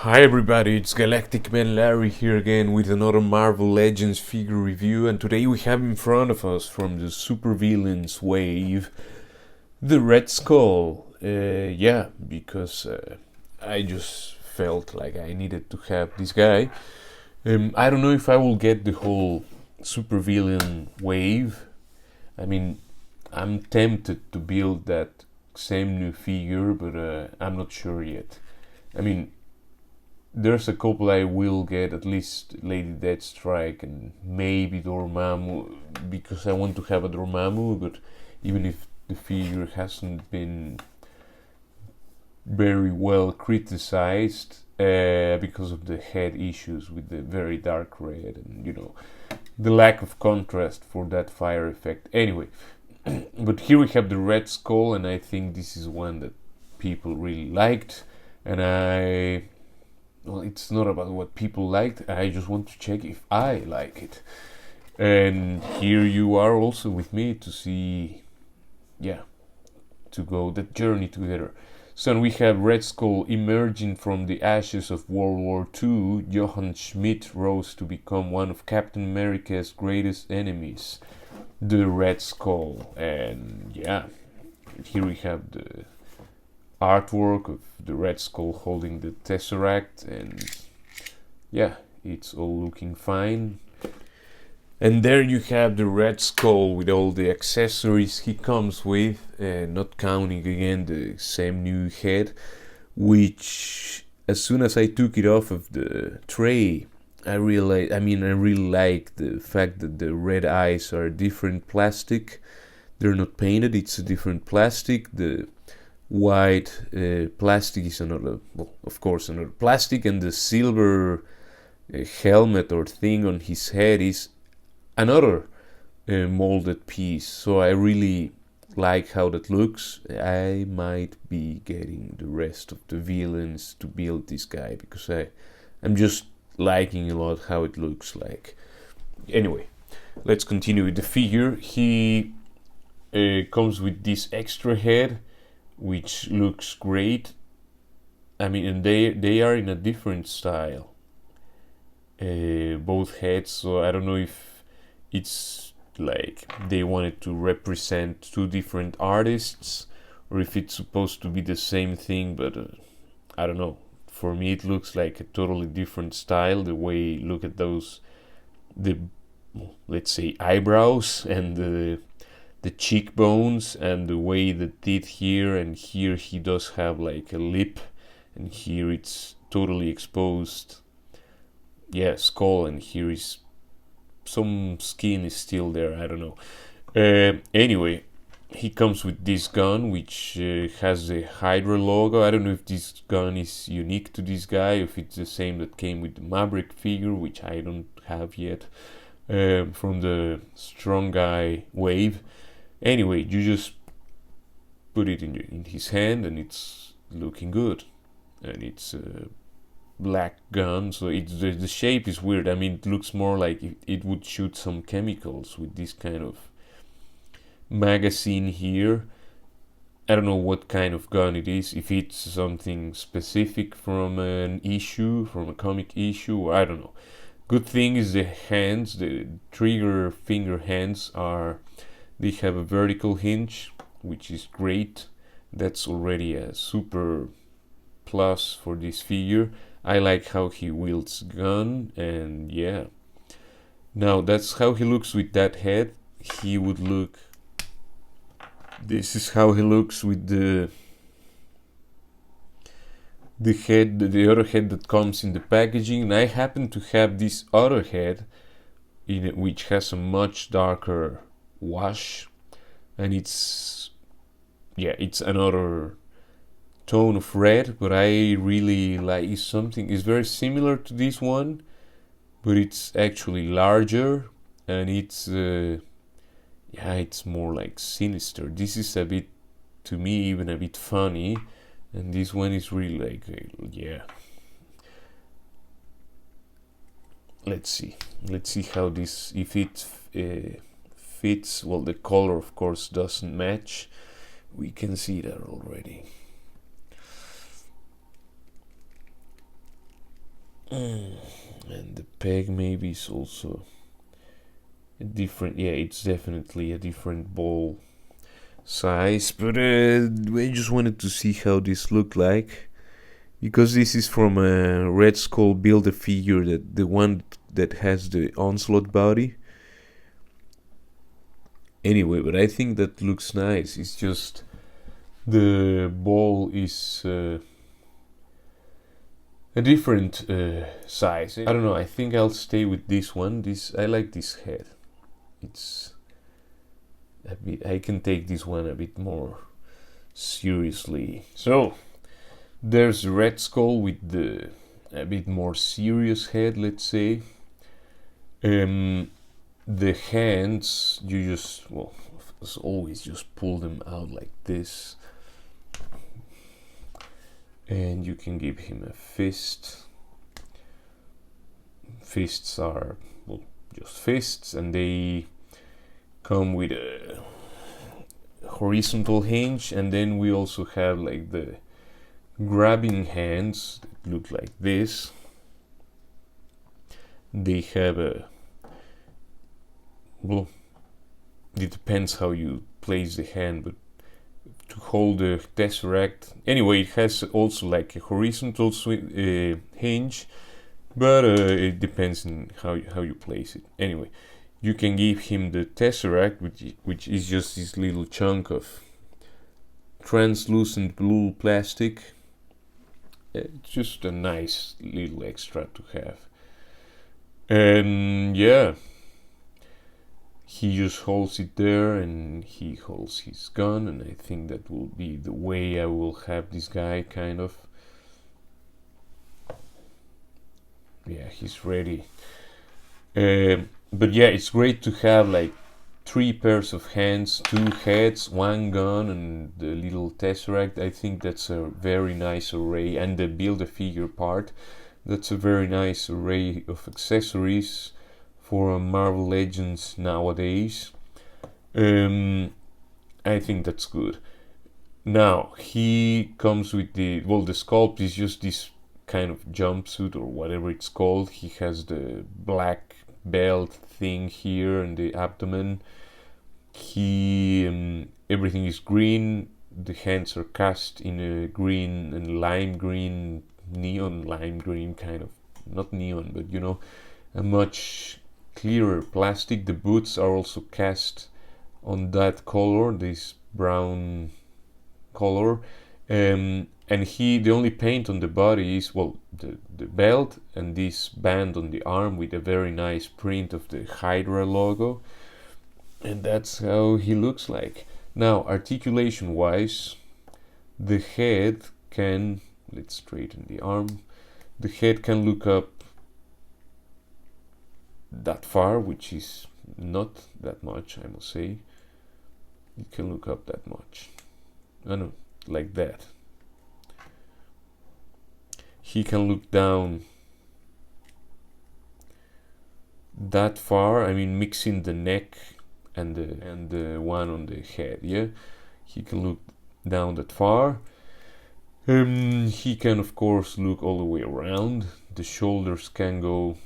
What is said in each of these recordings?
Hi everybody, it's Galactic Man Larry here again with another Marvel Legends figure review, and today we have in front of us from the supervillains wave the Red Skull. Because I just felt like I needed to have this guy. I don't know if I will get the whole supervillain wave. I mean, I'm tempted to build that same new figure, but I'm not sure yet. I mean, there's a couple I will get, at least Lady Deathstrike and maybe Dormammu, because I want to have a Dormammu, but even if the figure hasn't been very well criticized because of the head issues with the very dark red and the lack of contrast for that fire effect. Anyway, but here we have the Red Skull, and I think this is one that people really liked, and well, it's not about what people liked. I just want to check if I like it. And here you are also with me to see, to go that journey together. So we have Red Skull emerging from the ashes of World War II. Johann Schmidt rose to become one of Captain America's greatest enemies, the Red Skull. And here we have the artwork of the Red Skull holding the Tesseract, and it's all looking fine. And there you have the Red Skull with all the accessories he comes with, not counting again the same new head, which as soon as I took it off of the tray, I really like the fact that the red eyes are different plastic. They're not painted, it's a different plastic. The white plastic is another plastic, and the silver helmet or thing on his head is another molded piece. So I really like how that looks. I might be getting the rest of the villains to build this guy because I'm just liking a lot how it looks like. Anyway, let's continue with the figure. He comes with this extra head, which looks great. I mean, and they are in a different style, both heads. So I don't know if it's like they wanted to represent two different artists, or if it's supposed to be the same thing. But I don't know. For me, it looks like a totally different style. The way, look at those, let's say, eyebrows and the cheekbones, and the way the teeth here, and here he does have like a lip, and here it's totally exposed skull, and here is some skin is still there. I don't know. Anyway, he comes with this gun, which has the Hydra logo. I don't know if this gun is unique to this guy, if it's the same that came with the Maverick figure, which I don't have yet, from the Strong Guy wave. Anyway, you just put it in his hand, and it's looking good. And it's a black gun, so the shape is weird. I mean, it looks more like it would shoot some chemicals with this kind of magazine here. I don't know what kind of gun it is, if it's something specific from an issue, from a comic issue, or I don't know. Good thing is the hands, the trigger finger hands they have a vertical hinge, which is great. That's already a super plus for this figure. I like how he wields gun, and now that's how he looks with that head. He would look, this is how he looks with the head, the other head that comes in the packaging. And I happen to have this other head in it, which has a much darker wash, and it's another tone of red, but I really like it's very similar to this one, but it's actually larger, and it's more like sinister. This is a bit, to me, even a bit funny, and this one is really like let's see how this, if it fits. Well, the color of course doesn't match, we can see that already. And the peg maybe is also a different, yeah, it's definitely a different ball size, but I just wanted to see how this looked like, because this is from a Red Skull Build-A-Figure, that the one that has the Onslaught body. Anyway, but I think that looks nice. It's just the ball is a different size. I don't know, I think I'll stay with this one. I like this head. It's a bit, I can take this one a bit more seriously. So there's Red Skull with the a bit more serious head, let's say. The hands, you just, well, as always, just pull them out like this, and you can give him a fist. Fists are, well, just fists, and they come with a horizontal hinge, and then we also have like the grabbing hands that look like this. They have a, well, it depends how you place the hand, but to hold the tesseract, anyway, it has also like a horizontal hinge, but it depends on how you place it. Anyway, you can give him the tesseract, which is just this little chunk of translucent blue plastic. It's just a nice little extra to have. And yeah, he just holds it there, and he holds his gun, and I think that will be the way I will have this guy, kind of. Yeah, he's ready. But yeah, it's great to have like 3 pairs of hands, 2 heads, 1 gun, and the little tesseract. I think that's a very nice array, and the Build-A-Figure part, that's a very nice array of accessories for Marvel Legends nowadays. I think that's good. Now, he comes with the sculpt is just this kind of jumpsuit or whatever it's called. He has the black belt thing here in the abdomen. Everything is green. The hands are cast in a green and lime green, neon lime green kind of, not neon, but you know, a much clearer plastic. The boots are also cast on that color, this brown color. And the only paint on the body is, well, the belt and this band on the arm with a very nice print of the Hydra logo, and that's how he looks like. Now, articulation wise, the head can, let's straighten the arm, the head can look up that far, which is not that much, I must say. It can look up that much. I know, like that. He can look down that far. I mean, mixing the neck and the one on the head. Yeah, he can look down that far. He can, of course, look all the way around. The shoulders can go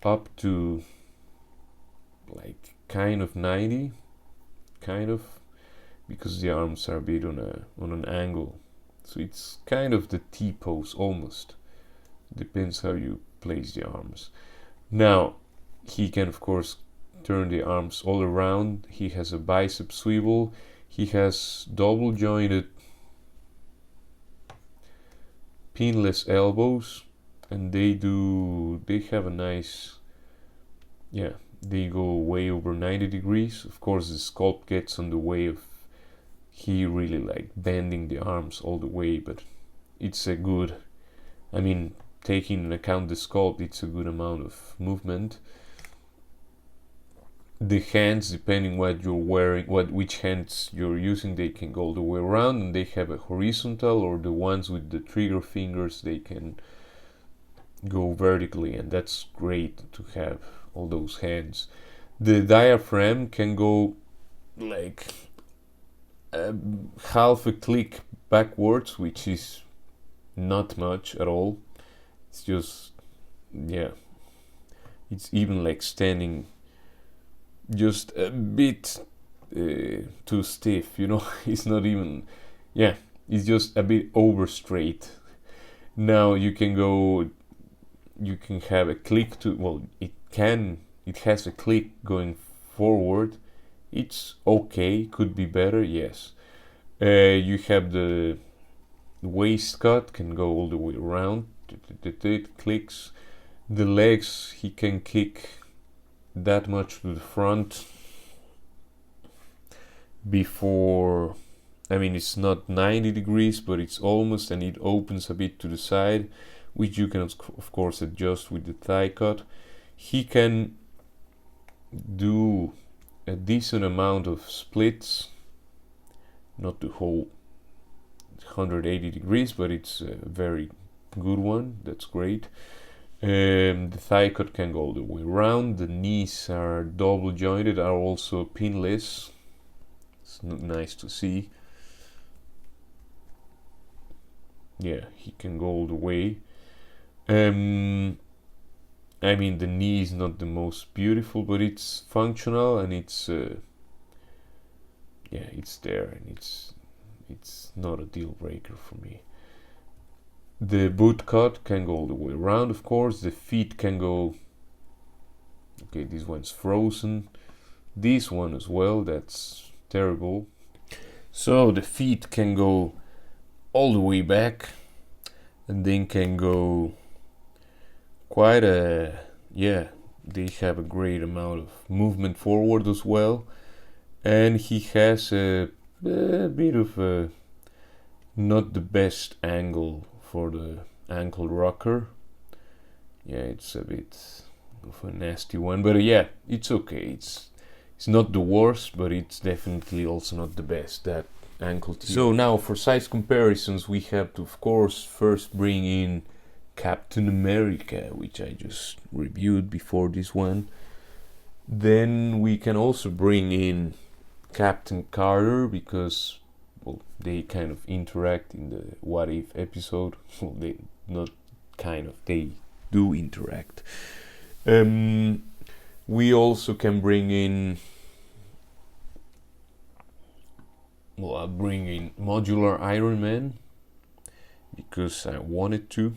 up to like kind of 90, kind of, because the arms are a bit on an angle. So it's kind of the T-pose almost. Depends how you place the arms. Now, he can, of course, turn the arms all around. He has a bicep swivel. He has double jointed pinless elbows, and they have a nice, yeah, they go way over 90 degrees. Of course, the sculpt gets on the way of he really like bending the arms all the way, but it's a good, I mean, taking into account the sculpt, it's a good amount of movement. The hands, depending what you're wearing, which hands you're using, they can go all the way around, and they have a horizontal, or the ones with the trigger fingers, they can go vertically, and that's great to have all those hands. The diaphragm can go like half a click backwards, which is not much at all. It's just, yeah, it's even like standing just a bit too stiff, you know. It's not even, yeah, it's just a bit over straight. Now you can have a click to, well, it has a click going forward. It's okay, could be better, yes. You have the waist cut, can go all the way around. It clicks. The legs, he can kick that much to the front before, I mean, it's not 90 degrees, but it's almost, and it opens a bit to the side, which you can of course adjust with the thigh cut. He can do a decent amount of splits, not the whole 180 degrees, but it's a very good one. That's great. The thigh cut can go all the way around. The knees are double jointed, are also pinless. It's nice to see. Yeah, he can go all the way. I mean, the knee is not the most beautiful, but it's functional, and it's yeah, it's there, and it's not a deal breaker for me. The boot cut can go all the way around, of course. The feet can go, okay, this one's frozen. This one as well, that's terrible. So the feet can go all the way back, and then can go quite a, yeah, they have a great amount of movement forward as well. And he has a bit of a not the best angle for the ankle rocker. Yeah, it's a bit of a nasty one, but yeah, it's okay. It's not the worst, but it's definitely also not the best, that ankle tee. So now for size comparisons, we have to, of course, first bring in Captain America, which I just reviewed before this one. Then we can also bring in Captain Carter, because, well, they kind of interact in the What If episode. Well, they not kind of, they do interact. We also can bring in, well, I'll bring in Modular Iron Man, because I wanted to.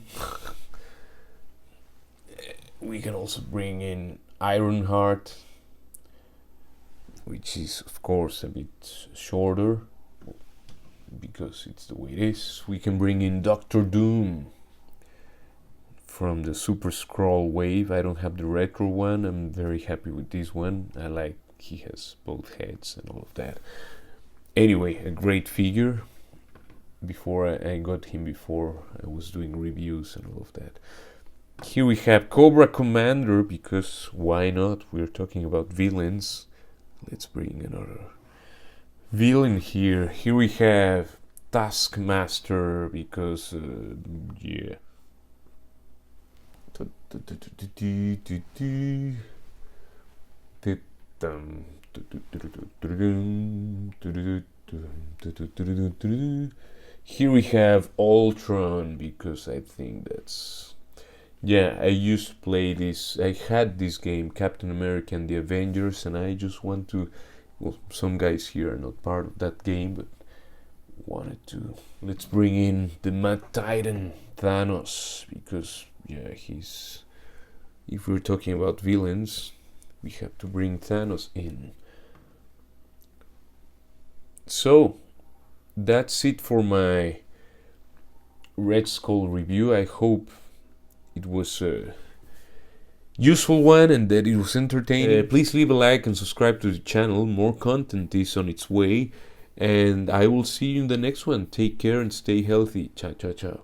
We can also bring in Ironheart, which is of course a bit shorter, because it's the way it is. We can bring in Doctor Doom from the Super Skrull wave. I don't have the retro one. I'm very happy with this one. I like he has both heads and all of that. Anyway, a great figure. Before I got him before I was doing reviews and all of that. Here we have Cobra Commander, because why not? We're talking about villains. Let's bring another villain here. Here we have Taskmaster, because yeah. Here we have Ultron, because I think that's, yeah, I used to play this. I had this game, Captain America and the Avengers, and I just want to, well, some guys here are not part of that game, but wanted to. Let's bring in the Mad Titan, Thanos, because, yeah, he's, if we're talking about villains, we have to bring Thanos in. So that's it for my Red Skull review. I hope it was a useful one and that it was entertaining. Please leave a like and subscribe to the channel. More content is on its way, and I will see you in the next one. Take care and stay healthy. Ciao, ciao, ciao.